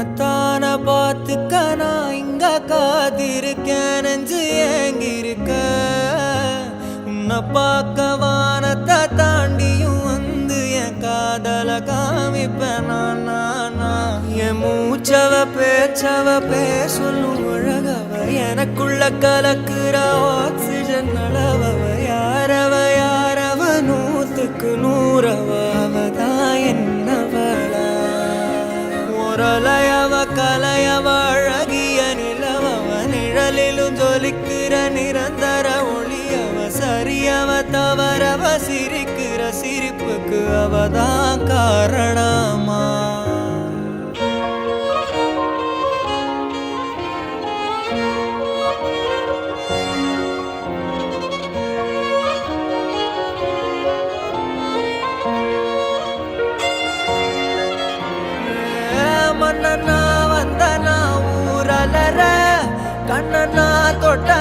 உன்னத்தான பார்த்துக்க நான் இங்க காத்திருக்கேன் நெஞ்சு ஏங்கிருக்க உன்னை பார்க்க வானத்தை தாண்டியும் வந்து என் காதல காமிப்பேன் நான் என் மூச்சவ பேச்சவ பேசலும் அழகவ எனக்குள்ள கலக்குற ஆக்சிஜன் அளவவ யாரவ நூத்துக்கு நூறவ அவதான் என்னவள முரலையவ கலையவ அழகிய நிலவவ நிழலிலும் ஜொலிக்கிற நிரந்தர ஒளியவ சரியவ தவறவ சிரிக்கிற சிரிப்புக்கு அவதான் காரணமா மன்னனா வந்தனா ஊரலற கண்ணனா தொட்ட